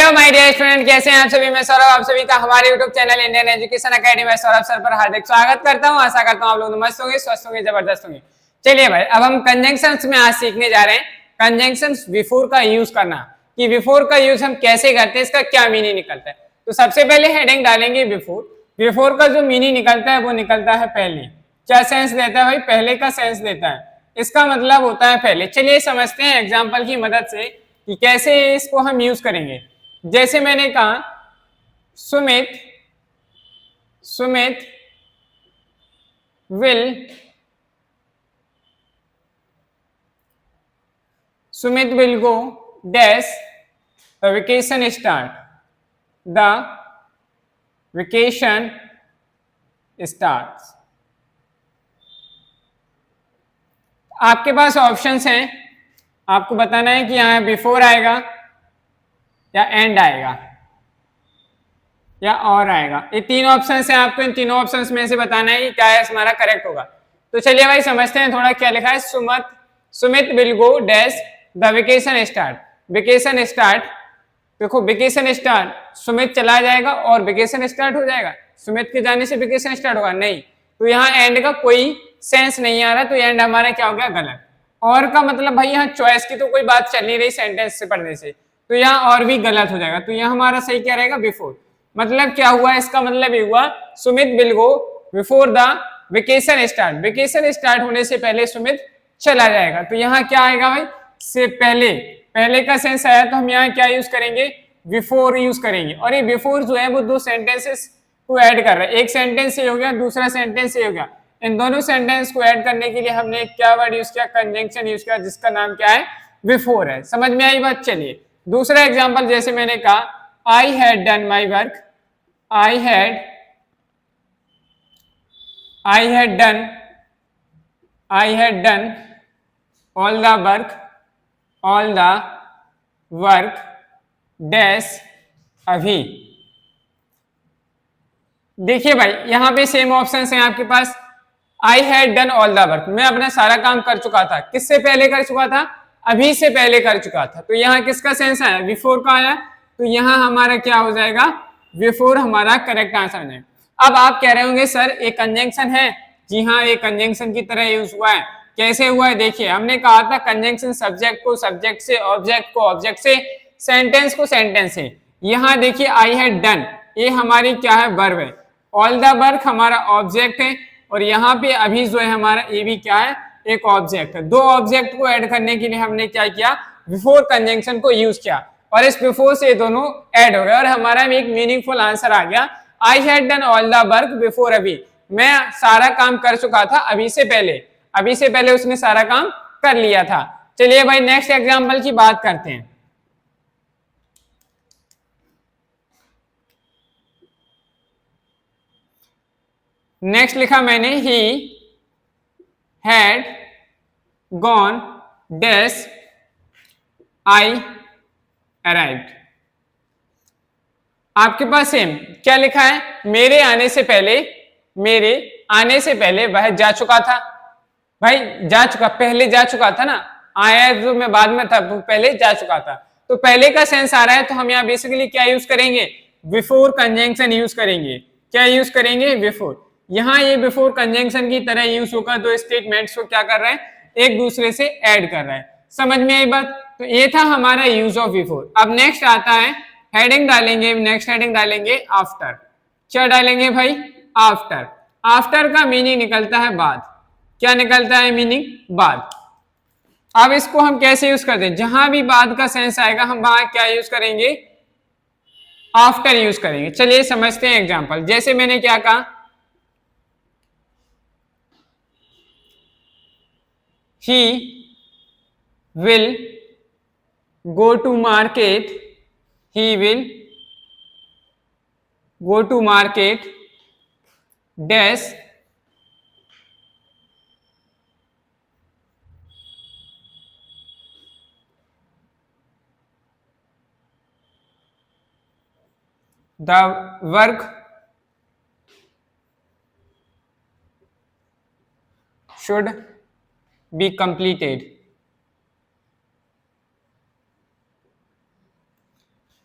Hello my dear student, कैसे हैं आप सभी। मैं सौरभ आप सभी का हमारे YouTube channel Indian education academy में सौरभ सर पर हार्दिक स्वागत करता हूं। आशा करता हूं आप लोग मस्त होंगे, स्वस्थ होंगे, जबरदस्त होंगे। चलिए भाई, अब हम कंजंक्शंस में आज सीखने जा रहे हैं कंजंक्शंस बिफोर का यूज करना, कि बिफोर का यूज हम कैसे करते हैं, इसका क्या मीनिंग निकलता है। तो सबसे पहले हेडिंग डालेंगे बिफोर। बिफोर का जो मीनिंग निकलता है वो निकलता है पहले। क्या सेंस देता है भाई? पहले का सेंस देता है। इसका मतलब होता है पहले। चलिए समझते हैं एग्जाम्पल की मदद से कि कैसे इसको हम यूज करेंगे। जैसे मैंने कहा Sumit Sumit will Sumit will go dash the vacation start the vacation start. आपके पास ऑप्शंस हैं, आपको बताना है कि यहाँ बिफोर आएगा या एंड आएगा या और आएगा। ये तीन ऑप्शंस हैं, आपको इन तीनों ऑप्शंस में से बताना है कि क्या है हमारा करेक्ट होगा। तो चलिए भाई समझते हैं थोड़ा क्या लिखा है। Sumit will go dash the vacation start. Vacation start, देखो वेकेशन स्टार्ट, सुमित चला जाएगा और वेकेशन स्टार्ट हो जाएगा। सुमित के जाने से वेकेशन स्टार्ट होगा नहीं, तो यहाँ एंड का कोई सेंस नहीं आ रहा, तो एंड हमारा क्या हो गया? गलत। और का मतलब भाई यहाँ चॉइस की तो कोई बात चल नहीं रही सेंटेंस से पढ़ने से, तो यहाँ और भी गलत हो जाएगा। तो यहाँ हमारा सही क्या रहेगा? बिफोर। मतलब क्या हुआ? इसका मतलब ये हुआ Sumit will go before the vacation start. Vacation start होने से पहले सुमित चला जाएगा। तो यहाँ क्या आएगा भाई? से पहले, पहले का सेंस आया तो हम यहाँ क्या यूज करेंगे? बिफोर यूज करेंगे। और ये बिफोर जो है वो दो सेंटेंसेस को ऐड कर रहा है। एक सेंटेंस ये हो गया, दूसरा सेंटेंस ये हो गया। इन दोनों सेंटेंस को ऐड करने के लिए हमने क्या वर्ड यूज किया? कंजंक्शन यूज किया, जिसका नाम क्या है? बिफोर है। समझ में आई बात? चलिए दूसरा एग्जाम्पल, जैसे मैंने कहा I had done my work, I had done all the work dash अभी। देखिए भाई यहाँ पे सेम ऑप्शंस हैं आपके पास। I had done all the work, मैं अपना सारा काम कर चुका था। किससे पहले कर चुका था? अभी से पहले कर चुका था। तो यहाँ किसका सेंस आया? बिफोर का आया। तो यहाँ हमारा क्या हो जाएगा? बिफोर हमारा करेक्ट आंसर है। अब आप कह रहे होंगे सर एक कंजंक्शन है। जी हाँ, एक कंजंक्शन की तरह यूज हुआ है। कैसे हुआ है? देखिए हमने कहा था कंजंक्शन सब्जेक्ट को सब्जेक्ट से, ऑब्जेक्ट को ऑब्जेक्ट से, सेंटेंस को सेंटेंस से। यहाँ देखिए आई हैड डन, ये हमारी क्या है? वर्ब है। ऑल द वर्क हमारा ऑब्जेक्ट है, और यहाँ पे अभी जो है हमारा ये भी क्या है? एक ऑब्जेक्ट है। दो ऑब्जेक्ट को ऐड करने के लिए हमने क्या किया? बिफोर कंजंक्शन को यूज किया, और इस बिफोर से दोनों ऐड हो गए और हमारा एक मीनिंगफुल आंसर आ गया। I had done all the work before अभी, मैं सारा काम कर चुका था अभी से पहले। अभी से पहले उसने सारा काम कर लिया था। चलिए भाई नेक्स्ट एग्जांपल की बात करते हैं। नेक्स्ट लिखा मैंने he had gone dash I arrived. आपके पास सेम क्या लिखा है? मेरे आने से पहले, मेरे आने से पहले वह जा चुका था। भाई जा चुका, पहले जा चुका था ना, आया जो मैं बाद में था, पहले जा चुका था। तो पहले का सेंस आ रहा है, तो हम यहाँ बेसिकली क्या यूज करेंगे? बिफोर कंजंक्शन यूज करेंगे। क्या यूज करेंगे? बिफोर। यहाँ ये बिफोर कंजंक्शन की तरह यूज होगा। दो स्टेटमेंट्स को क्या कर रहा है? एक दूसरे से ऐड कर रहा है। समझ में आई बात? तो ये था हमारा यूज ऑफ बिफोर। अब नेक्स्ट आता है हेडिंग डालेंगे, नेक्स्ट हेडिंग डालेंगे आफ्टर। क्या डालेंगे भाई? आफ्टर। आफ्टर का मीनिंग निकलता है बाद। क्या निकलता है मीनिंग? बाद। अब इसको हम कैसे यूज करते हैं? जहां भी बाद का सेंस आएगा हम वहां क्या यूज करेंगे? आफ्टर यूज करेंगे। चलिए समझते हैं एग्जांपल। जैसे मैंने क्या कहा, he will go to market, he will go to market dash the work should be completed।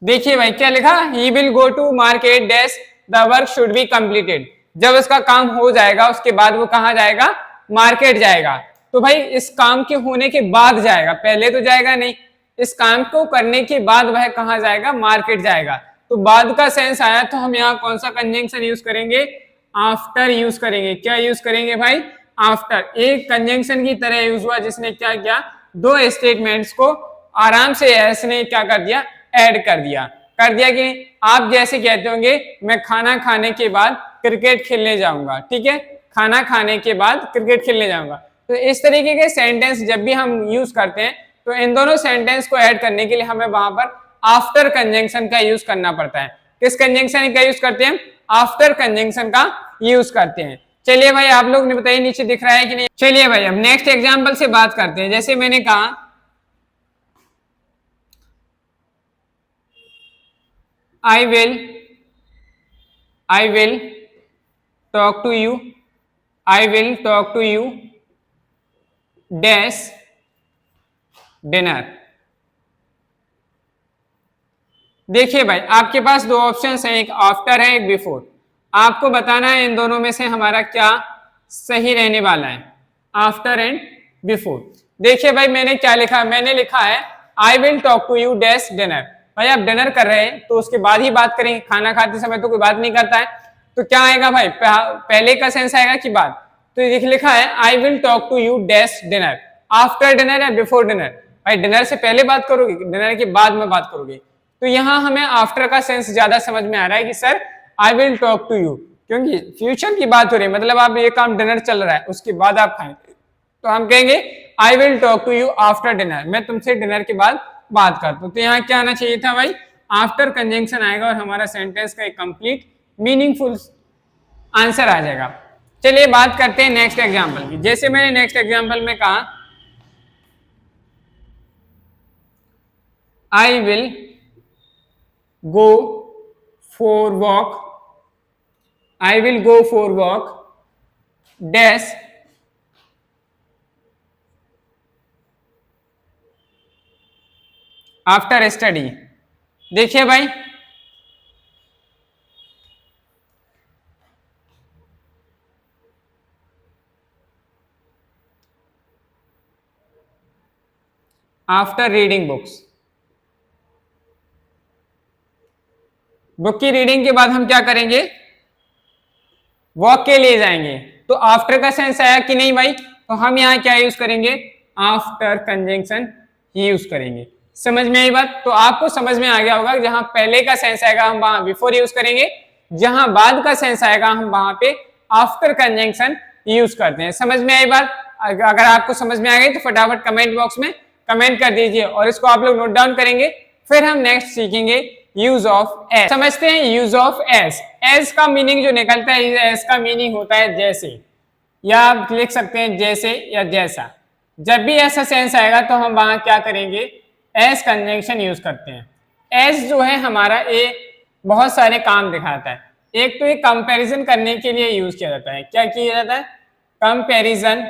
देखिए भाई क्या लिखा, he will go to market dash the work should be completed. जब उसका काम हो जाएगा उसके बाद वो कहाँ जाएगा, मार्केट जाएगा। तो भाई इस काम के होने के बाद जाएगा, पहले तो जाएगा नहीं। इस काम को करने के बाद वह कहाँ जाएगा, मार्केट जाएगा। तो बाद का सेंस आया तो हम यहाँ कौन सा कंजंक्शन यूज करेंगे, आफ्टर यूज करेंगे। क्या यूज करेंगे भाई, आफ्टर। एक कंजंक्शन की तरह यूज हुआ जिसने क्या किया, दो स्टेटमेंट्स को आराम से एस ने क्या कर दिया, ऐड कर दिया। कर दिया कि आप जैसे कहते होंगे मैं खाना खाने के बाद क्रिकेट खेलने जाऊंगा, ठीक है, खाना खाने के बाद क्रिकेट खेलने जाऊंगा। तो इस तरीके के सेंटेंस जब भी हम यूज करते हैं तो इन दोनों सेंटेंस को ऐड करने के लिए हमें वहां पर आफ्टर कंजंक्शन का यूज करना पड़ता है। किस कंजंक्शन का यूज करते हैं, आफ्टर कंजंक्शन का यूज करते हैं। चलिए भाई आप लोग ने बताइए नीचे दिख रहा है कि नहीं। चलिए भाई हम नेक्स्ट एग्जांपल से बात करते हैं। जैसे मैंने कहा I will talk to you, I will talk to you dash dinner। देखिए भाई आपके पास दो ऑप्शंस हैं, एक आफ्टर है एक बिफोर। आपको बताना है इन दोनों में से हमारा क्या सही रहने वाला है, आफ्टर एंड बिफोर। देखिए भाई मैंने क्या लिखा, मैंने लिखा है I will talk to you dash dinner. भाई आप डिनर कर रहे हैं तो उसके बाद ही बात करेंगे, खाना खाते समय तो कोई बात नहीं करता है। तो क्या आएगा भाई, पहले का सेंस आएगा कि बाद। तो ये लिखा है I will talk to you dash dinner, after dinner या बिफोर डिनर। भाई डिनर से पहले बात करोगे, डिनर के बाद में बात करोगे। तो यहाँ हमें आफ्टर का सेंस ज्यादा समझ में आ रहा है कि sir I will talk to you, क्योंकि फ्यूचर की बात हो रही है, मतलब आप ये काम डिनर चल रहा है उसके बाद आप खाएं, तो हम कहेंगे I will talk to you after dinner, मैं तुमसे डिनर के बाद बात करता हूं। तो यहाँ क्या आना चाहिए था भाई, आफ्टर कंजंक्शन आएगा और हमारा सेंटेंस का एक कंप्लीट मीनिंगफुल आंसर आ जाएगा। चलिए बात करते हैं नेक्स्ट एग्जाम्पल की। जैसे मैंने नेक्स्ट एग्जाम्पल में कहा I will go for walk, I will go for walk dash after study। देखिए भाई आफ्टर रीडिंग बुक्स, बुक की रीडिंग के बाद हम क्या करेंगे, वॉक के लिए जाएंगे। तो आफ्टर का सेंस आया कि नहीं भाई, तो हम यहाँ क्या यूज करेंगे, आफ्टर कंजंक्शन ही यूज करेंगे। समझ में आई बात। तो आपको समझ में आ गया होगा जहां पहले का सेंस आएगा हम वहां बिफोर यूज करेंगे, जहां बाद का सेंस आएगा हम वहां पे आफ्टर कंजंक्शन यूज करते हैं। समझ में आई बात। अगर आपको समझ में आ गई तो फटाफट कमेंट बॉक्स में कमेंट कर दीजिए और इसको आप लोग नोट डाउन करेंगे। फिर हम नेक्स्ट सीखेंगे यूज ऑफ एस। समझते हैं यूज ऑफ एस। एस का मीनिंग जो निकलता है, एस का मीनिंग होता है जैसे, या आप लिख सकते हैं जैसे या जैसा। जब भी ऐसा सेंस आएगा तो हम वहां क्या करेंगे, एस कंजंक्शन यूज करते हैं। एस जो है हमारा एक बहुत सारे काम दिखाता है। एक तो ये कंपैरिजन करने के लिए यूज किया जाता है। क्या किया जाता है, कंपैरिजन।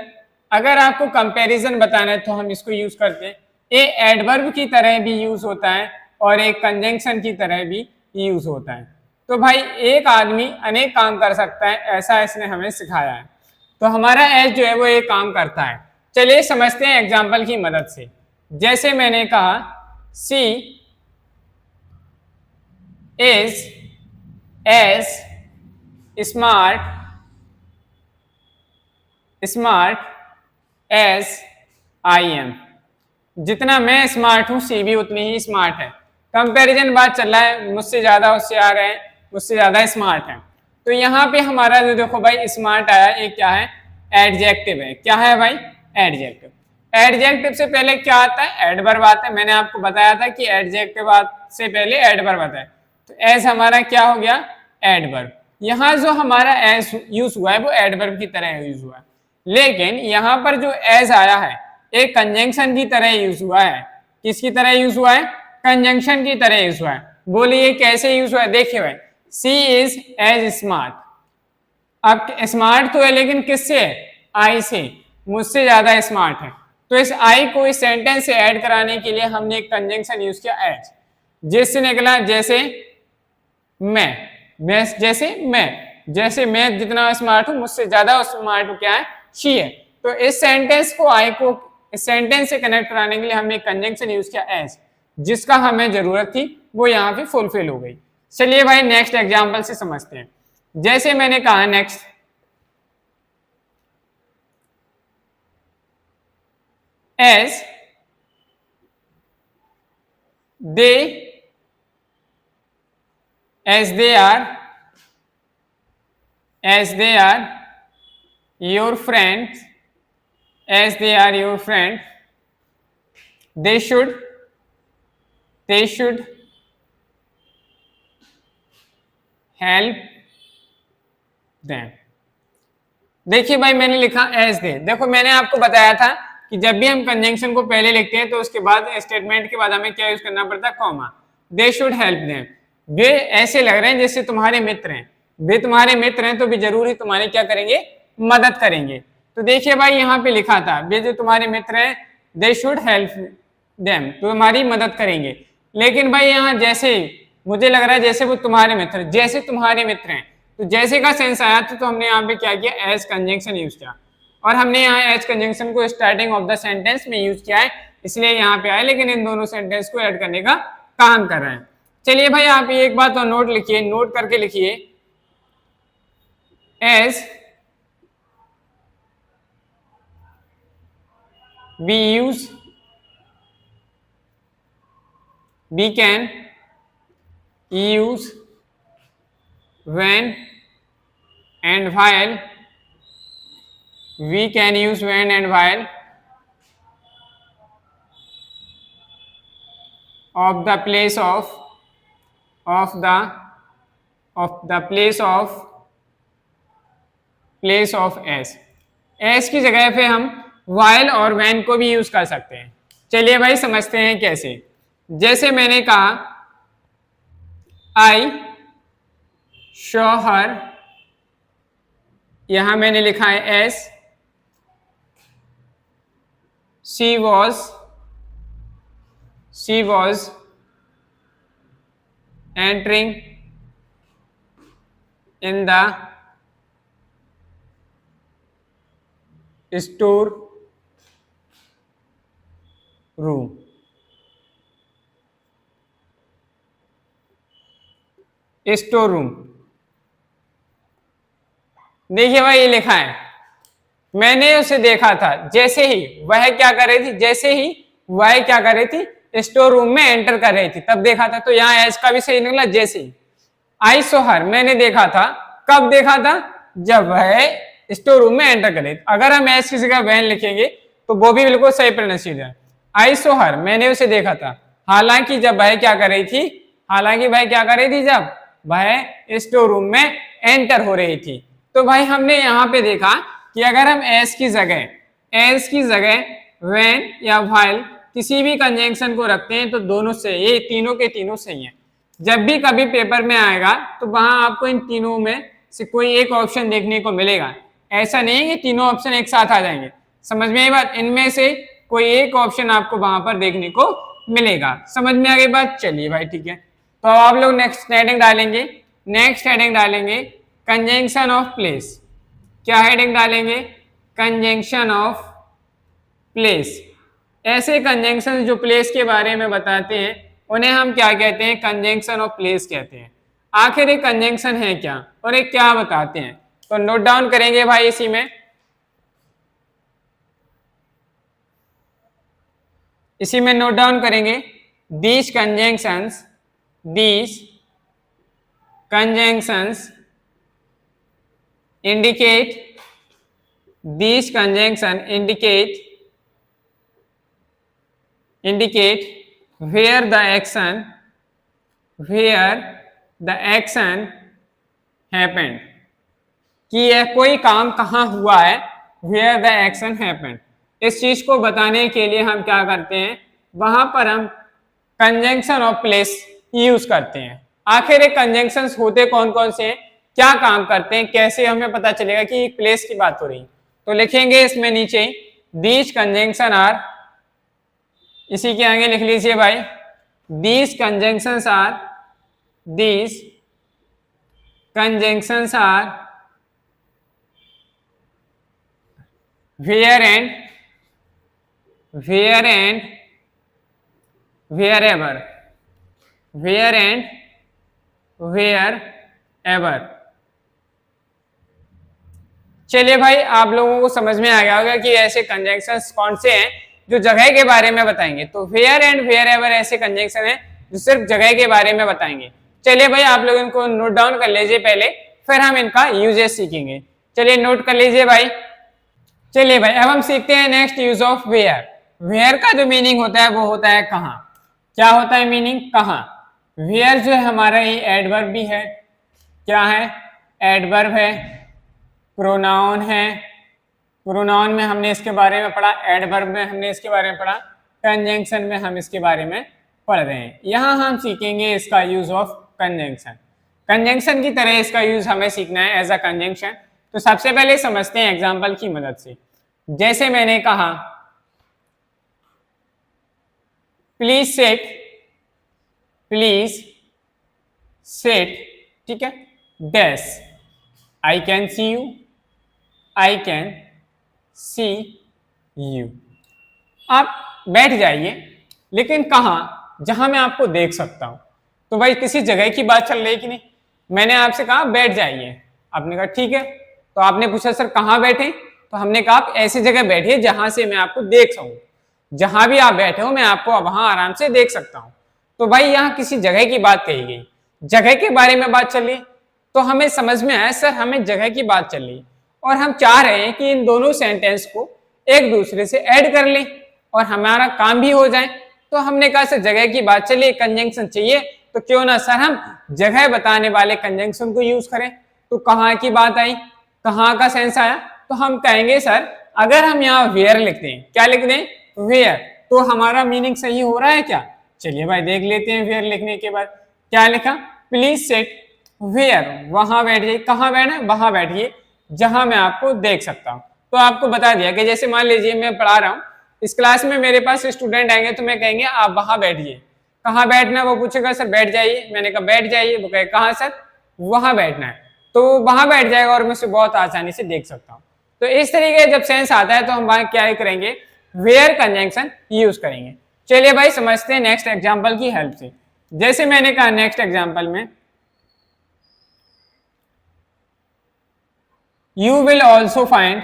अगर आपको कंपैरिजन बताना है तो हम इसको यूज करते हैं। ये एडवर्ब की तरह भी यूज होता है और एक कंजंक्शन की तरह भी यूज होता है। तो भाई एक आदमी अनेक काम कर सकता है, ऐसा इसने हमें सिखाया है। तो हमारा एस जो है वो एक काम करता है। चलिए समझते हैं एग्जाम्पल की मदद से। जैसे मैंने कहा she is as smart as I am. जितना मैं स्मार्ट हूं सी भी उतनी ही स्मार्ट है। कंपैरिजन बात चल रहा है, मुझसे ज्यादा होशियार है, मुझसे ज्यादा स्मार्ट है। तो यहाँ पे हमारा जो देखो भाई स्मार्ट आया, ये क्या है, एडजेक्टिव है। क्या है भाई, एडजेक्टिव। एडजेक्टिव से पहले क्या आता है, एडवर्ब आता है। मैंने आपको बताया था कि एडजेक्टिव से पहले एडवर्ब आता है। तो एज हमारा क्या हो गया, एडवर्ब। यहाँ जो हमारा एज यूज हुआ है वो एडवर्ब की तरह यूज हुआ है, लेकिन यहाँ पर जो एज आया है एक कंजंक्शन की तरह यूज हुआ है। किसकी तरह यूज हुआ है, कंजंक्शन की तरह यूज हुआ है। बोलिए कैसे यूज हुआ है। देखिए भाई सी इज एज स्मार्ट। अब स्मार्ट तो है लेकिन किससे है, आई से, मुझसे ज्यादा स्मार्ट है। तो इस आई को इस सेंटेंस से ऐड कराने के लिए हमने एक कंजंक्शन यूज किया एज। जिससे निकला जैसे मैं जैसे मैं जितना स्मार्ट हूं मुझसे ज्यादा स्मार्ट हूं क्या है, शी है। तो इस सेंटेंस को आई को इस सेंटेंस से कनेक्ट कराने के लिए हमने कंजंक्शन यूज किया एज, जिसका हमें जरूरत थी वो यहाँ पे फुलफिल हो गई। चलिए भाई नेक्स्ट एग्जांपल से समझते हैं। जैसे मैंने कहा next, as they are your friends, as they are your friend, they should help them। देखिए भाई मैंने लिखा एज दे, देखो मैंने आपको बताया था कि जब भी हम कंजंक्शन को पहले लिखते हैं तो उसके बाद स्टेटमेंट के बाद हमें क्या यूज करना पड़ता है, comma. They should help them, वे ऐसे लग रहे हैं जैसे तुम्हारे मित्र हैं, वे तुम्हारे मित्र हैं तो भी जरूरी तुम्हारे क्या करेंगे, मदद करेंगे। तो देखिए भाई यहाँ पे लिखा था वे जो तुम्हारे मित्र हैं, दे शुड हेल्प देम, तो तुम्हारी मदद करेंगे। लेकिन भाई यहाँ जैसे मुझे लग रहा है जैसे वो तुम्हारे मित्र, जैसे तुम्हारे मित्र हैं, तो जैसे का सेंस आया तो हमने यहाँ पे क्या किया, एज कंजंक्शन यूज किया। और हमने यहाँ एज कंजंक्शन को स्टार्टिंग ऑफ द सेंटेंस में यूज किया है, इसलिए यहाँ पे आया, लेकिन इन दोनों सेंटेंस को ऐड करने का काम कर रहे हैं। चलिए भाई आप ये एक बात और नोट लिखिए, नोट करके लिखिए, as we can use when and while, we can use when and while of the place of S की जगह पे हम while और when को भी यूज कर सकते हैं। चलिए भाई समझते हैं कैसे। जैसे मैंने कहा आई शो हर, यहां मैंने लिखा है S, she was entering in the store room. Store room, देखिए भाई ये लिखा है मैंने उसे देखा था जैसे ही वह क्या कर रही थी, जैसे ही वह क्या कर रही थी, स्टोर रूम में एंटर कर रही थी तब देखा था। तो यहाँ एज का भी सही निकला, जैसे ही। आई सो हर, मैंने देखा था, कब देखा था, जब वह स्टोर रूम में एंटर कर रही थी। अगर हम एज की जगह वैन लिखेंगे तो वो भी बिल्कुल सही प्रोनाउंसिएशन है। आई सो हर, मैंने उसे देखा था, हालांकि जब वह क्या कर रही थी, हालांकि वह क्या कर रही थी, जब वह स्टोर रूम में एंटर हो रही थी। तो भाई हमने यहाँ पे देखा कि अगर हम एज की जगह व्हेन या व्हाइल किसी भी कंजंक्शन को रखते हैं तो दोनों से, ये तीनों के तीनों सही हैं। जब भी कभी पेपर में आएगा तो वहां आपको इन तीनों में से कोई एक ऑप्शन देखने को मिलेगा। ऐसा नहीं है कि तीनों ऑप्शन एक साथ आ जाएंगे, समझ में आई बात, इनमें से कोई एक ऑप्शन आपको वहां पर देखने को मिलेगा। समझ में आ गई बात। चलिए भाई ठीक है, तो अब आप लोग नेक्स्ट हेडिंग डालेंगे कंजंक्शन ऑफ प्लेस। क्या हेडिंग डालेंगे, कंजंक्शन ऑफ प्लेस। ऐसे कंजंक्शन जो प्लेस के बारे में बताते हैं उन्हें हम क्या कहते हैं, कंजंक्शन ऑफ प्लेस कहते हैं। आखिर एक कंजंक्शन है क्या और एक क्या बताते हैं, तो नोट डाउन करेंगे भाई। इसी में नोट डाउन करेंगे, these conjunctions indicate where the action happened, कि यह कोई काम कहाँ हुआ है, where the action happened। इस चीज को बताने के लिए हम क्या करते हैं, वहां पर हम कंजंक्शन ऑफ प्लेस यूज करते हैं। आखिर एक कंजंक्शंस होते कौन कौन से हैं, क्या काम करते हैं, कैसे हमें पता चलेगा कि एक प्लेस की बात हो रही है। तो लिखेंगे इसमें नीचे, दीज कंजंक्शन आर, इसी के आगे लिख लीजिए भाई, these conjunctions are where and wherever चलिए भाई, आप लोगों को समझ में आ गया होगा कि ऐसे कंजंक्शंस कौन से हैं जो जगह के बारे में बताएंगे। तो वेयर एंड वेयर एवर ऐसे कंजंक्शन हैं जो सिर्फ जगह के बारे में बताएंगे। चलिए भाई, आप लोग इनको नोट डाउन कर लीजिए पहले, फिर हम इनका यूजेस सीखेंगे। चलिए नोट कर लीजिए भाई। चलिए भाई, अब हम सीखते हैं next use of where. Where का जो मीनिंग होता है वो होता है कहाँ। क्या होता है मीनिंग? कहाँ। वेयर जो है हमारा ये एडवर्ब भी है। क्या है? एडवर्ब है, प्रोनाउन है। प्रोनाउन में हमने इसके बारे में पढ़ा, एडवर्ब में हमने इसके बारे में पढ़ा, कंजंक्शन में हम इसके बारे में पढ़ रहे हैं। यहाँ हम सीखेंगे इसका यूज ऑफ कंजंक्शन। कंजंक्शन की तरह इसका यूज हमें सीखना है एज अ कंजंक्शन। तो सबसे पहले समझते हैं एग्जाम्पल की मदद से। जैसे मैंने कहा प्लीज सेट, ठीक है, dash, I can see you. आप बैठ जाइए, लेकिन कहाँ? जहां मैं आपको देख सकता हूं। तो भाई किसी जगह की बात चल रही है कि नहीं? मैंने आपसे कहा बैठ जाइए, आपने कहा ठीक है। तो आपने पूछा सर कहाँ बैठे? तो हमने कहा आप ऐसी जगह बैठिए जहां से मैं आपको देख सकूं। जहां भी आप बैठे हो मैं आपको वहां आराम से देख सकता हूं। तो भाई यहाँ किसी जगह की बात कही गई, जगह के बारे में बात चली, तो हमें समझ में आया सर हमें जगह की बात चली और हम चाह रहे हैं कि इन दोनों सेंटेंस को एक दूसरे से ऐड कर लें और हमारा काम भी हो जाए। तो हमने कहा सर जगह की बात चली, कंजंक्शन चाहिए, तो क्यों ना सर हम जगह बताने वाले कंजंक्शन को यूज करें। तो कहाँ की बात आई, कहाँ का सेंस आया? तो हम कहेंगे सर अगर हम यहाँ वेयर लिखते हैं, क्या लिख दें? वेयर, तो हमारा मीनिंग सही हो रहा है क्या? चलिए भाई देख लेते हैं। वेयर लिखने के बाद क्या लिखा? प्लीज सेट वेयर, वहां बैठिए। कहाँ बैठना है? वहां बैठिए जहां मैं आपको देख सकता हूं। तो आपको बता दिया कि जैसे मान लीजिए मैं पढ़ा रहा हूँ, इस क्लास में मेरे पास स्टूडेंट आएंगे तो मैं कहेंगे आप वहां बैठिए। कहाँ बैठना? वो पूछेगा सर बैठ जाइए, मैंने कहा बैठ जाइए, वो कहे कहाँ सर? वहां बैठना है। तो वहां बैठ जाएगा और मैं उसे बहुत आसानी से देख सकता हूँ। तो इस तरीके जब सेंस आता है तो हम वहां क्या करेंगे? वेयर कंजंक्शन यूज करेंगे। चलिए भाई समझते हैं नेक्स्ट एग्जांपल की हेल्प से। जैसे मैंने कहा नेक्स्ट एग्जांपल में you will also find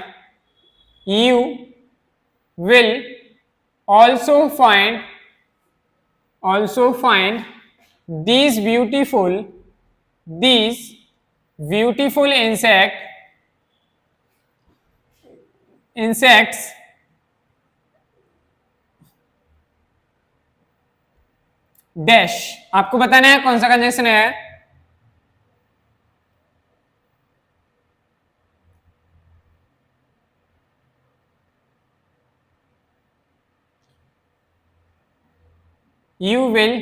these beautiful insects dash. आपको बताना है कौन सा कंजंक्शन है। You will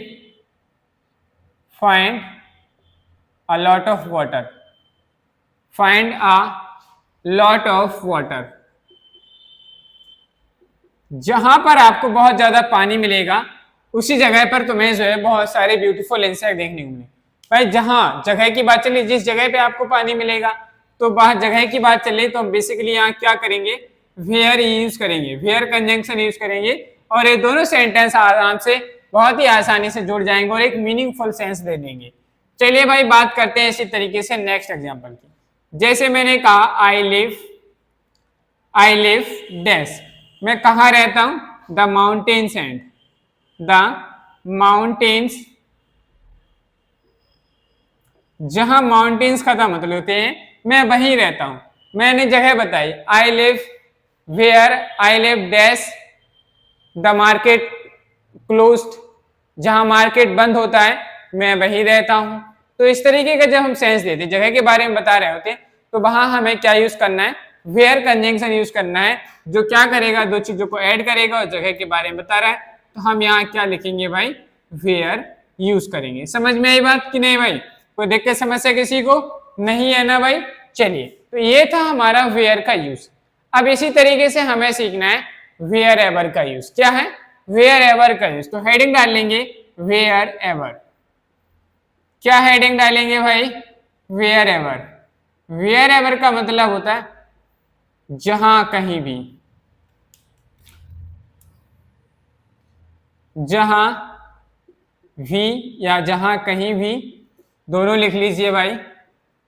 find a lot of water. Find a lot of water. जहां पर आपको बहुत ज्यादा पानी मिलेगा उसी जगह पर तुम्हें जो है बहुत सारे ब्यूटीफुल इंसेक्ट देखने को मिले। भाई जहां जगह की बात चली, जिस जगह पे आपको पानी मिलेगा, तो वहां जगह की बात चले तो हम बेसिकली यहाँ क्या करेंगे? वेयर यूज करेंगे, वेयर कंजंक्शन यूज करेंगे और ये दोनों सेंटेंस आराम से बहुत ही आसानी से जुड़ जाएंगे और एक मीनिंगफुल सेंस दे देंगे। चलिए भाई बात करते हैं इसी तरीके से नेक्स्ट एग्जांपल की। जैसे मैंने कहा आई लिव डैश, मैं कहाँ रहता हूं? The mountains and the mountains, जहां माउंटेन्स खत्म होते हैं मैं वहीं रहता हूं। मैंने जगह बताई I live where, I live dash the market closed, जहां मार्केट बंद होता है मैं वहीं रहता हूं। तो इस तरीके का जब हम सेंस देते जगह के बारे में बता रहे होते हैं तो वहां हमें क्या यूज करना है? वेयर कंजंक्शन यूज करना है, जो क्या करेगा? दो चीजों को ऐड करेगा और जगह के बारे में बता रहा है। तो हम यहाँ क्या लिखेंगे भाई? वेयर यूज करेंगे। समझ में आई बात कि नहीं भाई? कोई दिक्कत समस्या किसी को नहीं है ना भाई? चलिए, तो ये था हमारा वेयर का यूज। अब इसी तरीके से हमें सीखना है वेयर एवर का यूज। क्या है? वेयर एवर का यूज। तो हेडिंग डाल लेंगे वेयर एवर। क्या हेडिंग डालेंगे भाई? Where ever. वेयर एवर का मतलब होता है जहां कहीं भी, जहां भी या जहां कहीं भी, दोनों लिख लीजिए भाई।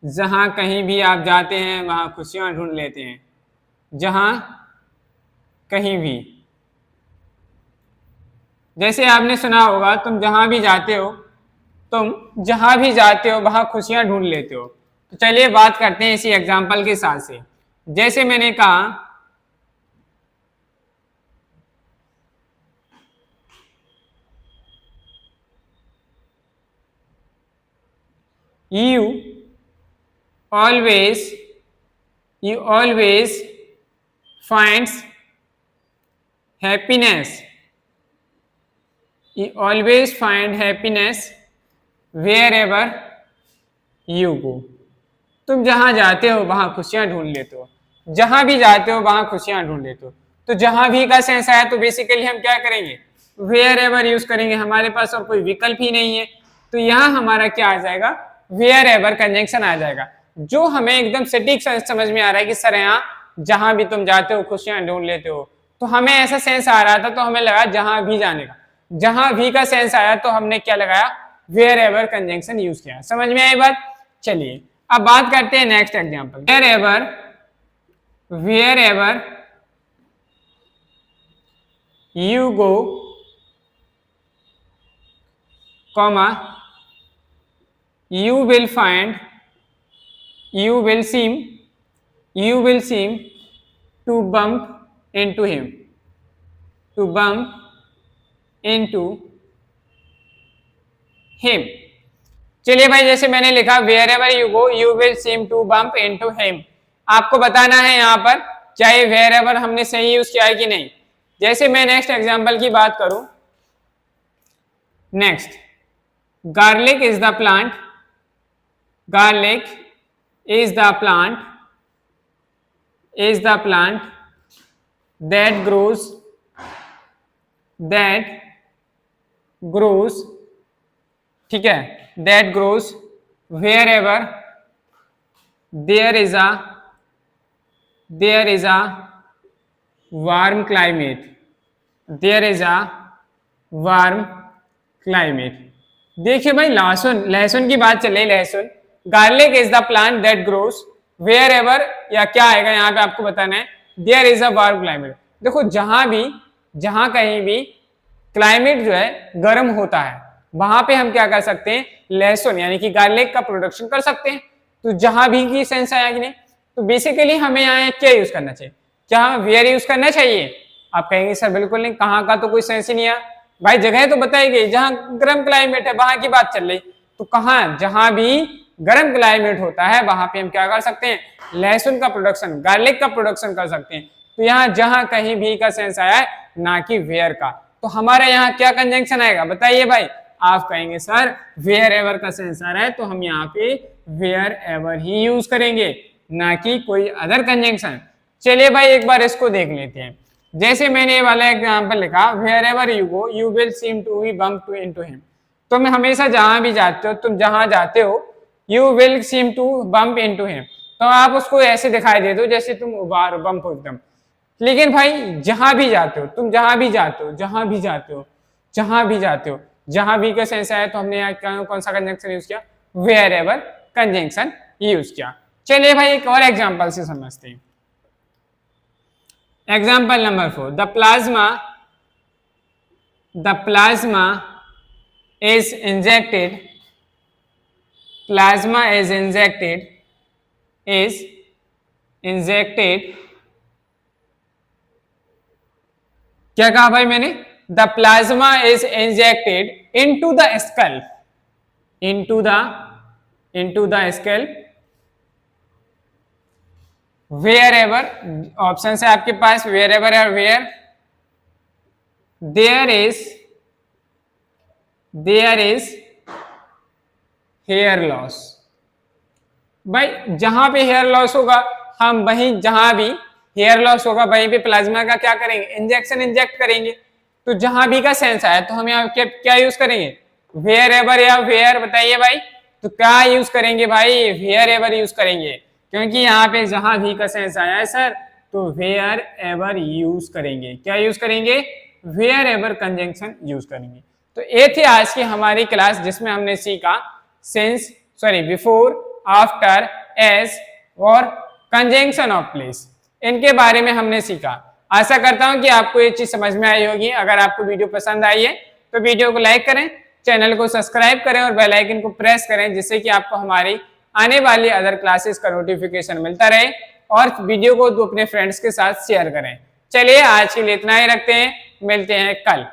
जहां कहीं भी आप जाते हैं वहां खुशियां ढूंढ लेते हैं, जहां कहीं भी। जैसे आपने सुना होगा, तुम जहां भी जाते हो, तुम जहां भी जाते हो वहां खुशियां ढूंढ लेते हो। तो चलिए बात करते हैं इसी एग्जाम्पल के साथ से। जैसे मैंने कहा, you always finds happiness, you always find happiness wherever you go। तुम जहां जाते हो वहां खुशियां ढूंढ लेते हो, जहां भी जाते हो वहां खुशियां ढूंढ लेते हो। तो जहां भी का सेंस आया तो बेसिकली हम क्या करेंगे? वेयर एवर यूज करेंगे। हमारे पास और कोई विकल्प ही नहीं है, तो यहां हमारा क्या आ जाएगा? वेयर एवर कंजंक्शन आ जाएगा, जो हमें एकदम सटीक समझ में आ रहा है कि सर यहाँ जहां भी तुम जाते हो खुशियां ढूंढ लेते हो। तो हमें ऐसा सेंस आ रहा था, तो हमें लगा जहां भी जाने का। जहां भी का सेंस आया तो हमने क्या लगाया? वेयर एवर कंजंक्शन यूज किया। समझ में आई बात? चलिए अब बात करते हैं next example. Wherever you go, comma, you will find, you will seem to bump into him, to bump into him। चलिए भाई, जैसे मैंने लिखा wherever you go you will seem to bump into him। आपको बताना है यहाँ पर चाहे wherever हमने सही यूज किया है कि नहीं। जैसे मैं नेक्स्ट एग्जांपल की बात करूं, next, garlic is the plant, garlic is the plant that grows, ठीक है, that grows wherever there is a warm climate, there is a warm climate। देखिए भाई, लहसुन की बात चल रही, लहसुन, garlic is the plant that grows wherever, या क्या आएगा यहाँ पे आपको बताना है, there is a warm climate. देखो जहां कहीं भी क्लाइमेट जो है गर्म होता है, वहां पे हम क्या कर सकते हैं? लहसुन यानी कि गार्लिक का प्रोडक्शन कर सकते हैं। तो जहां भी की सेंस आया कि नहीं? तो बेसिकली हमें यहाँ क्या यूज करना चाहिए? क्या हमें वेयर यूज करना चाहिए? आप कहेंगे सर बिल्कुल नहीं, कहाँ का तो कोई सेंस ही नहीं आया। भाई जगह तो बताई गई, जहां गर्म क्लाइमेट है वहां की बात चल रही, तो कहां? जहां भी गर्म क्लाइमेट होता है वहां पे हम क्या कर सकते हैं? लहसुन का प्रोडक्शन, गार्लिक का प्रोडक्शन कर सकते हैं। तो यहाँ जहां कहीं भी का सेंस आया है, ना कि वेयर का। तो हमारे यहाँ क्या कंजंक्शन आएगा बताइए भाई? आप कहेंगे सर वेयर एवर का सेंस आ रहा है, तो हम यहाँ पे वेयर एवर ही यूज करेंगे, ना कि कोई अदर कंजंक्शन। चलिए भाई एक बार इसको देख लेते हैं। जैसे मैंने ये वाला एग्जांपल लिखा, wherever you go you will seem to be bump into him. तुम हमेशा जहां भी जाते हो, तुम जहां जाते हो, you will seem to bump into him, तो आप उसको ऐसे दिखाई दे दो जैसे तुम उबार बम्प हो एकदम। लेकिन भाई जहां भी जाते हो, तुम जहां भी जाते हो, जहां भी जाते हो, जहां भी जाते हो, जहां भी का सेंस आया, तो हमने यहाँ कौन सा कंजंक्शन यूज किया? वेयर एवर कंजंक्शन यूज किया। चलिए भाई एक और एग्जांपल से समझते हैं। Example number 4, the plasma is injected क्या कहा भाई मैंने? The plasma is injected into the scalp wherever, option है आपके पास wherever और where, there is hair loss. भाई जहां पे हेयर लॉस होगा, हम वहीं जहां भी हेयर लॉस होगा वहीं पे प्लाज्मा का क्या करेंगे? इंजेक्ट करेंगे। तो जहां भी का सेंस आया तो हम यहाँ क्या यूज करेंगे, वेयर एवर या वेयर, बताइए भाई, तो क्या यूज करेंगे भाई, वेयर एवर यूज करेंगे, क्योंकि यहाँ पे जहां भी का सेंस आया है सर तो वेयर एवर यूज करेंगे, क्या यूज करेंगे, वेयर एवर कंजंक्शन यूज करेंगे। तो ये थी आज की हमारी क्लास जिसमें हमने सीखा since, sorry, before, after, as और कंजंक्शन ऑफ प्लेस, इनके बारे में हमने सीखा। आशा करता हूं कि आपको ये चीज समझ में आई होगी। अगर आपको वीडियो पसंद आई है तो वीडियो को लाइक करें, चैनल को सब्सक्राइब करें और बेल आइकन को प्रेस करें, जिससे कि आपको हमारी आने वाली अदर क्लासेस का नोटिफिकेशन मिलता रहे, और वीडियो को अपने फ्रेंड्स के साथ शेयर करें। चलिए आज के लिए इतना ही रखते हैं, मिलते हैं कल।